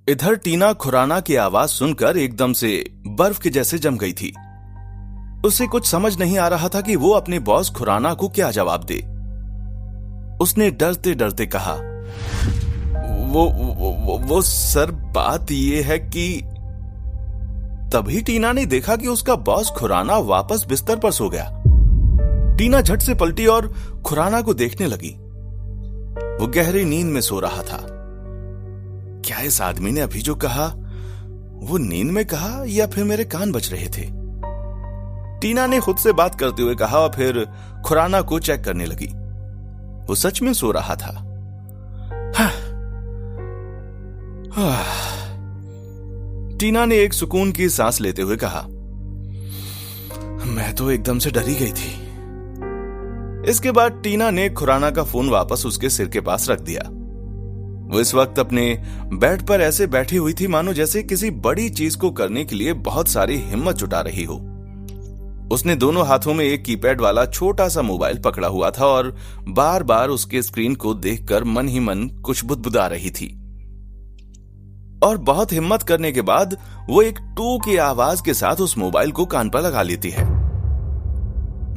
इधर टीना खुराना की आवाज सुनकर एकदम से बर्फ के जैसे जम गई थी। उसे कुछ समझ नहीं आ रहा था कि वो अपने बॉस खुराना को क्या जवाब दे। उसने डरते डरते कहा, वो सर, बात ये है कि। तभी टीना ने देखा कि उसका बॉस खुराना वापस बिस्तर पर सो गया। टीना झट से पलटी और खुराना को देखने लगी। वो गहरी नींद में सो रहा था। क्या इस आदमी ने अभी जो कहा वो नींद में कहा या फिर मेरे कान बज रहे थे? टीना ने खुद से बात करते हुए कहा और फिर खुराना को चेक करने लगी। वो सच में सो रहा था। टीना ने एक सुकून की सांस लेते हुए कहा, मैं तो एकदम से डरी गई थी। इसके बाद टीना ने खुराना का फोन वापस उसके सिर के पास रख दिया। वो इस वक्त अपने बेड पर ऐसे बैठी हुई थी मानो जैसे किसी बड़ी चीज को करने के लिए बहुत सारी हिम्मत जुटा रही हो। उसने दोनों हाथों में एक कीपैड वाला छोटा सा मोबाइल पकड़ा हुआ था और बार बार उसके स्क्रीन को देखकर मन ही मन कुछ बुदबुदा रही थी। और बहुत हिम्मत करने के बाद वो एक टू की आवाज के साथ उस मोबाइल को कान पर लगा लेती है।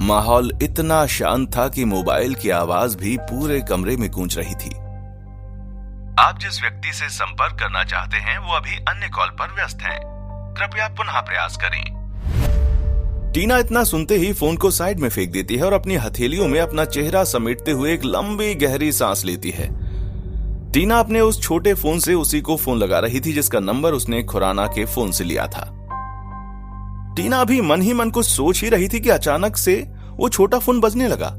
माहौल इतना शांत था कि मोबाइल की आवाज भी पूरे कमरे में गूंज रही थी। आप जिस व्यक्ति से संपर्क करना चाहते हैं वो अभी अन्य कॉल पर व्यस्त हैं। कृपया पुनः प्रयास करें। टीना इतना सुनते ही फोन को साइड में फेंक देती है और अपनी हथेलियों में अपना चेहरा समेटते हुए एक लंबी गहरी सांस लेती है। टीना अपने उस छोटे फोन से उसी को फोन लगा रही थी जिसका नंबर उसने खुराना के फोन से लिया था। टीना अभी मन ही मन कुछ सोच ही रही थी कि अचानक से वो छोटा फोन बजने लगा।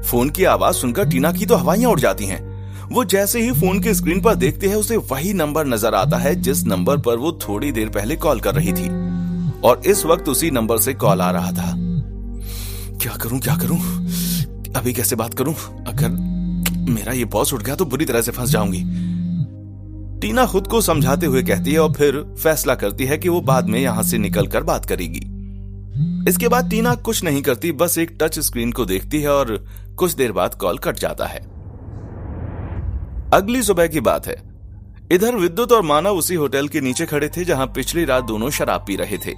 फोन की आवाज सुनकर टीना की तो हवाइयां उड़ जाती हैं। वो जैसे ही फोन के स्क्रीन पर देखती है उसे वही नंबर नजर आता है जिस नंबर पर वो थोड़ी देर पहले कॉल कर रही थी और इस वक्त उसी नंबर से कॉल आ रहा था। क्या करूं? अभी कैसे बात करूं? अगर मेरा ये बॉस उठ गया तो बुरी तरह से फंस जाऊंगी। टीना खुद को समझाते हुए कहती है और फिर फैसला करती है कि वो बाद में यहां से निकलकर बात करेगी। इसके बाद टीना कुछ नहीं करती, बस एक टच स्क्रीन को देखती है और कुछ देर बाद कॉल कट जाता है। अगली सुबह की बात है। इधर विद्युत और मानव उसी होटल के नीचे खड़े थे जहां पिछली रात दोनों शराब पी रहे थे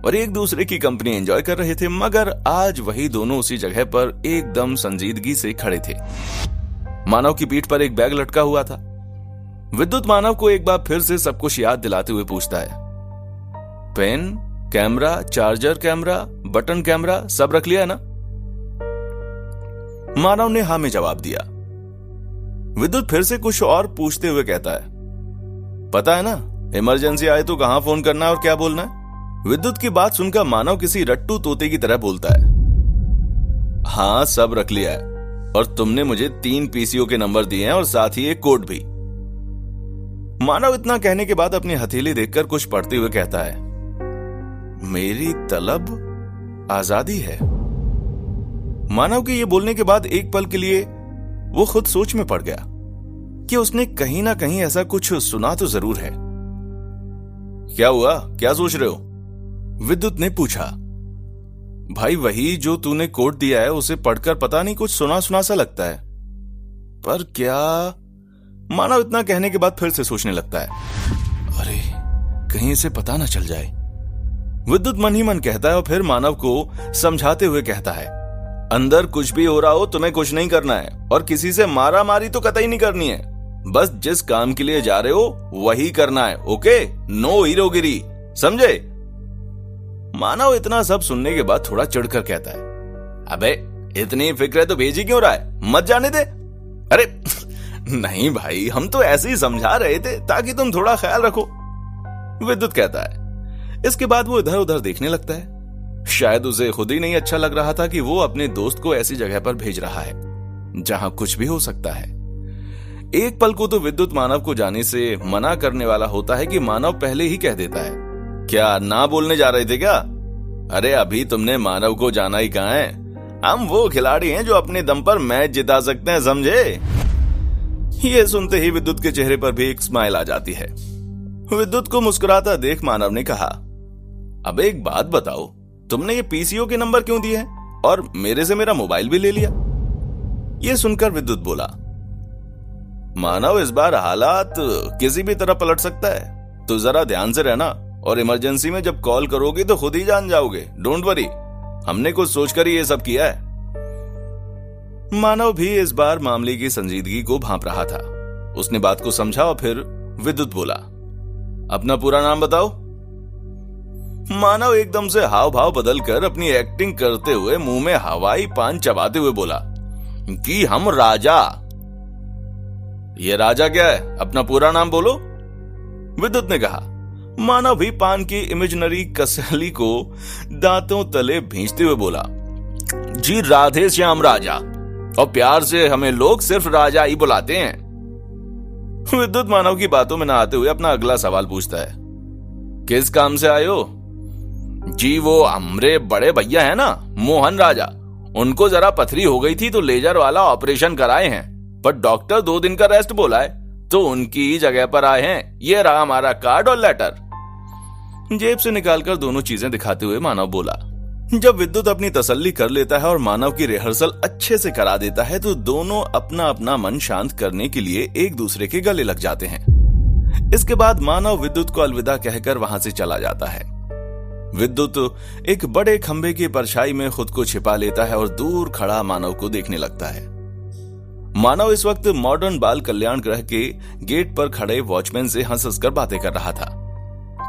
और एक दूसरे की कंपनी एंजॉय कर रहे थे, मगर आज वही दोनों उसी जगह पर एकदम संजीदगी से खड़े थे। मानव की पीठ पर एक बैग लटका हुआ था। विद्युत मानव को एक बार फिर से सब कुछ याद दिलाते हुए पूछता है, pen, camera, charger camera, button camera सब रख लिया है ना? मानव ने हाँ में जवाब दिया। विद्युत फिर से कुछ और पूछते हुए कहता है, पता है ना, इमरजेंसी आए तो कहां फोन करना और क्या बोलना है? विद्युत की बात सुनकर मानव किसी रट्टू तोते की तरह बोलता है, हाँ सब रख लिया है और तुमने मुझे 3 पीसीओ के नंबर दिए हैं और साथ ही एक कोड भी। मानव इतना कहने के बाद अपनी हथेली देखकर कुछ पढ़ते हुए कहता है, मेरी तलब आजादी है। मानव के ये बोलने के बाद एक पल के लिए वो खुद सोच में पड़ गया कि उसने कहीं ना कहीं ऐसा कुछ सुना तो जरूर है। क्या हुआ, क्या सोच रहे हो? विद्युत ने पूछा। भाई वही जो तूने कोड दिया है उसे पढ़कर पता नहीं कुछ सुना सुना सा लगता है। पर क्या? मानव इतना कहने के बाद फिर से सोचने लगता है, अरे कहीं इसे पता ना चल जाए। विद्युत मन ही मन कहता है और फिर मानव को समझाते हुए कहता है, अंदर कुछ भी हो रहा हो तुम्हें कुछ नहीं करना है और किसी से मारा मारी तो कतई नहीं करनी है। बस जिस काम के लिए जा रहे हो वही करना है, ओके? नो हीरोगिरी, समझे? मानव इतना सब सुनने के बाद थोड़ा चिढ़कर कहता है, अबे इतनी फिक्र तो भेजी क्यों रहा है, मत जाने दे। अरे नहीं भाई, हम तो ऐसे ही समझा रहे थे ताकि तुम थोड़ा ख्याल रखो, विद्युत कहता है। इसके बाद वो इधर उधर देखने लगता है। शायद उसे खुद ही नहीं अच्छा लग रहा था कि वो अपने दोस्त को ऐसी जगह पर भेज रहा है जहां कुछ भी हो सकता है। एक पल को तो विद्युत मानव को जाने से मना करने वाला होता है कि मानव पहले ही कह देता है, क्या ना बोलने जा रहे थे क्या? अरे अभी तुमने मानव को जाना ही कहां है? हम वो खिलाड़ी हैं जो अपने दम पर मैच जिता सकते हैं, समझे? ये सुनते ही विद्युत के चेहरे पर भी एक स्माइल आ जाती है। विद्युत को मुस्कुराता देख मानव ने कहा, अब एक बात बताओ, तुमने ये पीसीओ के नंबर क्यों दिए हैं और मेरे से मेरा मोबाइल भी ले लिया? ये सुनकर विद्युत बोला, मानव, इस बार हालात किसी भी तरह पलट सकता है, तो जरा ध्यान से रहना और इमरजेंसी में जब कॉल करोगे तो खुद ही जान जाओगे। डोंट वरी, हमने कुछ सोचकर ही ये सब किया है। मानव भी इस बार मामले की संजीदगी को भांप रहा था। उसने बात को समझा और फिर विद्युत बोला, अपना पूरा नाम बताओ। मानव एकदम से हाव भाव बदलकर अपनी एक्टिंग करते हुए मुंह में हवाई पान चबाते हुए बोला कि हम राजा। ये राजा क्या है, अपना पूरा नाम बोलो, विद्युत ने कहा। मानव भी पान की इमेजिनरी कसली को दांतों तले भींचते हुए बोला, जी राधे श्याम राजा, और प्यार से हमें लोग सिर्फ राजा ही बुलाते हैं। विद्युत मानव की बातों में न आते हुए अपना अगला सवाल पूछता है, किस काम से आए हो? जी वो हमरे बड़े भैया है ना, मोहन राजा, उनको जरा पथरी हो गई थी तो लेजर वाला ऑपरेशन कराए हैं, पर डॉक्टर 2 दिन का रेस्ट बोला है, तो उनकी ही जगह पर आए हैं। ये रहा हमारा कार्ड और लेटर। जेब से निकालकर दोनों चीजें दिखाते हुए मानव बोला। जब विद्युत अपनी तसल्ली कर लेता है और मानव की रिहर्सल अच्छे से करा देता है तो दोनों अपना अपना मन शांत करने के लिए एक दूसरे के गले लग जाते हैं। इसके बाद मानव विद्युत को अलविदा कहकर वहां से चला जाता है। विद्युत एक बड़े खंभे की परछाई में खुद को छिपा लेता है और दूर खड़ा मानव को देखने लगता है। मानव इस वक्त मॉडर्न बाल कल्याण गृह के गेट पर खड़े वॉचमैन से हंस हंसकर बातें कर रहा था।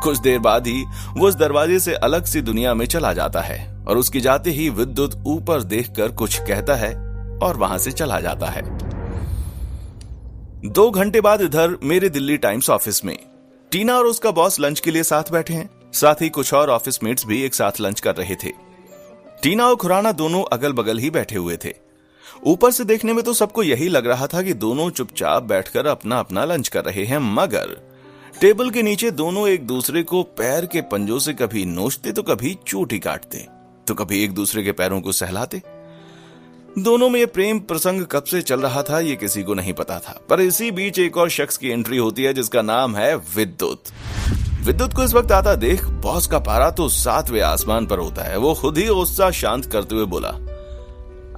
कुछ देर बाद ही वो उस दरवाजे से अलग सी दुनिया में चला जाता है और उसके जाते ही विद्युत ऊपर देखकर कुछ कहता है और वहां से चला जाता है। 2 घंटे बाद इधर मेरे दिल्ली टाइम्स ऑफिस में टीना और उसका बॉस लंच के लिए साथ बैठे हैं। साथ ही कुछ और ऑफिस मेट्स भी एक साथ लंच कर रहे थे। टीना और खुराना दोनों अगल बगल ही बैठे हुए थे। ऊपर से देखने में तो सबको यही लग रहा था कि दोनों चुपचाप बैठकर अपना अपना लंच कर रहे हैं, मगर टेबल के नीचे दोनों एक दूसरे को पैर के पंजों से कभी नोचते तो कभी चोटी काटते, तो कभी एक दूसरे के पैरों को सहलाते। दोनों में ये प्रेम प्रसंग कब से चल रहा था ये किसी को नहीं पता था, पर इसी बीच एक और शख्स की एंट्री होती है जिसका नाम है विद्युत। विद्युत को इस वक्त आता देख बॉस का पारा तो 7वें आसमान पर होता है। वो खुद ही गुस्सा शांत करते हुए बोला,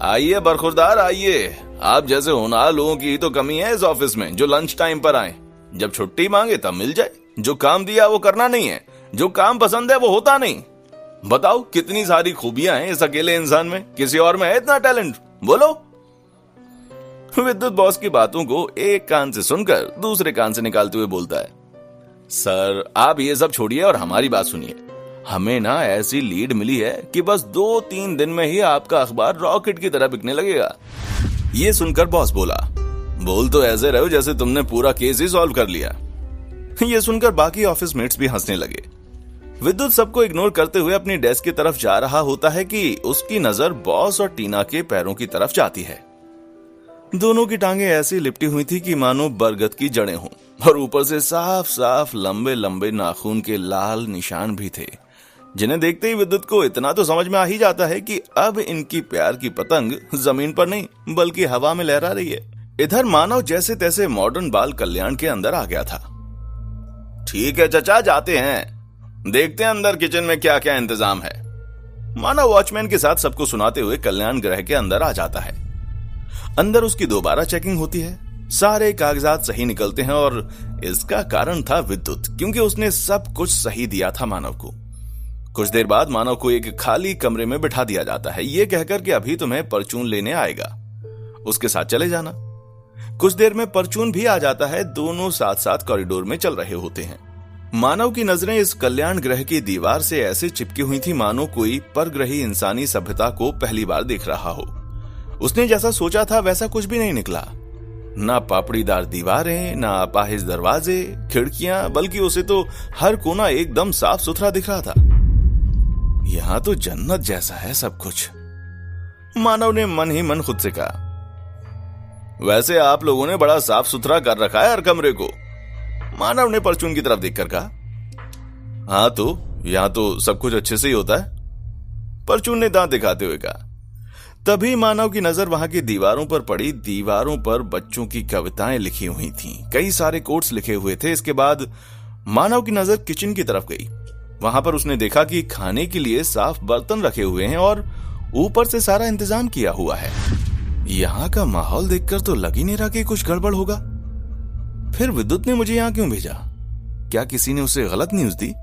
आइए बरखुरदार आइए, आप जैसे होनहार लोगों की तो कमी है इस ऑफिस में जो लंच टाइम पर आए। जब छुट्टी मांगे तब मिल जाए, जो काम दिया वो करना नहीं है, जो काम पसंद है वो होता नहीं। बताओ कितनी सारी खूबियां हैं इस अकेले इंसान में, किसी और में है इतना टैलेंट? बोलो। विद्युत बॉस की बातों को एक कान से सुनकर दूसरे कान से निकालते हुए बोलता है, सर आप ये सब छोड़िए और हमारी बात सुनिए। हमें ना ऐसी लीड मिली है कि बस 2-3 दिन में ही आपका अखबार रॉकेट की तरह बिकने लगेगा। ये सुनकर बॉस बोला, बोल तो ऐसे रहो जैसे तुमने पूरा केस ही सॉल्व कर लिया। ये सुनकर बाकी ऑफिस मेट्स भी हंसने लगे। विद्युत सबको इग्नोर करते हुए अपनी डेस्क की तरफ जा रहा होता है कि उसकी नजर बॉस और टीना के पैरों की तरफ जाती है। दोनों की टांगे ऐसी लिपटी हुई थी कि मानो बरगद की जड़ें हों, और ऊपर से साफ साफ लंबे लंबे नाखून के लाल निशान भी थे, जिन्हें देखते ही विद्युत को इतना तो समझ में आ ही जाता है कि अब इनकी प्यार की पतंग जमीन पर नहीं बल्कि हवा में लहरा रही है। इधर मानव जैसे तैसे मॉडर्न बाल कल्याण के अंदर आ गया था। ठीक है चचा, जाते हैं, देखते हैं अंदर किचन में क्या क्या इंतजाम है। मानव वॉचमैन के साथ सबको सुनाते हुए कल्याण गृह के अंदर आ जाता है। अंदर उसकी दोबारा चेकिंग होती है। सारे कागजात सही निकलते हैं और इसका कारण था विद्युत, क्योंकि उसने सब कुछ सही दिया था मानव को। कुछ देर बाद मानव को एक खाली कमरे में बिठा दिया जाता है, ये कहकर कि अभी तुम्हें परचून लेने आएगा, उसके साथ चले जाना। कुछ देर में परचून भी आ जाता है। दोनों साथ साथ कॉरिडोर में चल रहे होते हैं। मानव की नजरें इस कल्याण गृह की दीवार से ऐसे चिपकी हुई थी मानो कोई परग्रही इंसानी सभ्यता को पहली बार देख रहा हो। उसने जैसा सोचा था वैसा कुछ भी नहीं निकला। ना पापड़ीदार दीवारें, ना अपाहिज दरवाजे, खिड़कियां, बल्कि उसे तो हर कोना एकदम साफ सुथरा दिख रहा था। यहां तो जन्नत जैसा है सब कुछ, मानव ने मन ही मन खुद से कहा। वैसे आप लोगों ने बड़ा साफ सुथरा कर रखा है हर कमरे को, मानव ने परचून की तरफ देखकर कहा। हाँ तो यहां तो सब कुछ अच्छे से ही होता है, परचून ने दांत दिखाते हुए कहा। तभी मानव की नजर वहां की दीवारों पर पड़ी। दीवारों पर बच्चों की कविताएं लिखी हुई थीं, कई सारे कोट्स लिखे हुए थे। इसके बाद मानव की नजर किचन की तरफ गई। वहां पर उसने देखा कि खाने के लिए साफ बर्तन रखे हुए हैं और ऊपर से सारा इंतजाम किया हुआ है। यहाँ का माहौल देखकर तो लग ही नहीं रहा कि कुछ गड़बड़ होगा। फिर विद्युत ने मुझे यहां क्यों भेजा? क्या किसी ने उसे गलत न्यूज दी?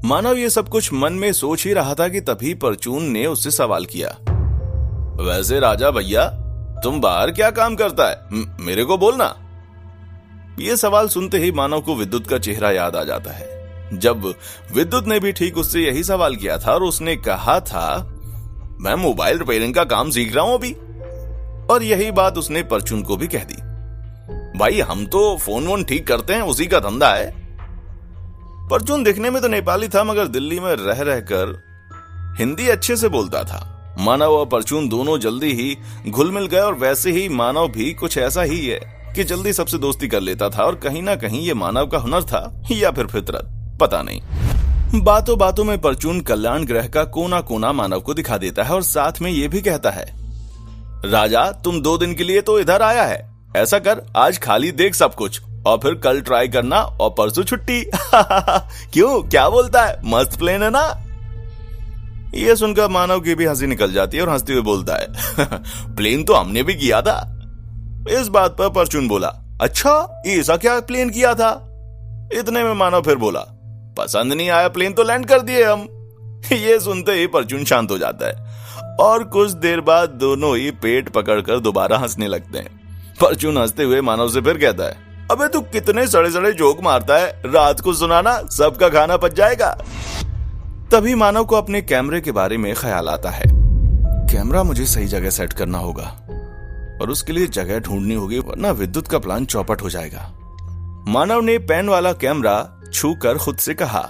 मानव ये सब कुछ मन में सोच ही रहा था कि तभी परचून ने उससे सवाल किया, वैसे राजा भैया तुम बाहर क्या काम करता है, मेरे को बोलना। ये सवाल सुनते ही मानव को विद्युत का चेहरा याद आ जाता है, जब विद्युत ने भी ठीक उससे यही सवाल किया था और उसने कहा था, मैं मोबाइल रिपेयरिंग का काम सीख रहा हूं अभी। और यही बात उसने परचून को भी कह दी। भाई हम तो फोन वोन ठीक करते हैं, उसी का धंधा है। परचून दिखने में तो नेपाली था, मगर दिल्ली में रह रहकर हिंदी अच्छे से बोलता था। मानव और परचून दोनों जल्दी ही घुल मिल गए और वैसे ही मानव भी कुछ ऐसा ही है कि जल्दी सबसे दोस्ती कर लेता था। और कहीं ना कहीं ये मानव का हुनर था या फिर फितरत, पता नहीं। बातों बातों में परचून कल्याण ग्रह का कोना कोना मानव को दिखा देता है और साथ में ये भी कहता है, राजा तुम 2 दिन के लिए तो इधर आया है, ऐसा कर आज खाली देख सब कुछ और फिर कल ट्राई करना और परसों छुट्टी। क्यों, क्या बोलता है, मस्त प्लेन है ना? ये सुनकर मानव की भी हंसी निकल जाती है और हंसते हुए बोलता है, प्लेन तो हमने भी किया था। इस बात पर परचून बोला, अच्छा ऐसा क्या प्लेन किया था? इतने में मानव फिर बोला, पसंद नहीं आया प्लेन तो लैंड कर दिए हम। ये सुनते ही परचून शांत हो जाता है और कुछ देर बाद दोनों ही पेट पकड़कर दोबारा हंसने लगते हैं। परचून हंसते हुए मानव से फिर कहता है, अबे तू कितने सड़े सड़े जोक मारता है, रात को सुनाना, सबका खाना पच जाएगा। तभी मानव को अपने कैमरे के बारे में ख्याल आता है। कैमरा मुझे सही जगह सेट करना होगा और उसके लिए जगह ढूंढनी होगी, वरना विद्युत का प्लान चौपट हो जाएगा। मानव ने पेन वाला कैमरा छू कर खुद से कहा,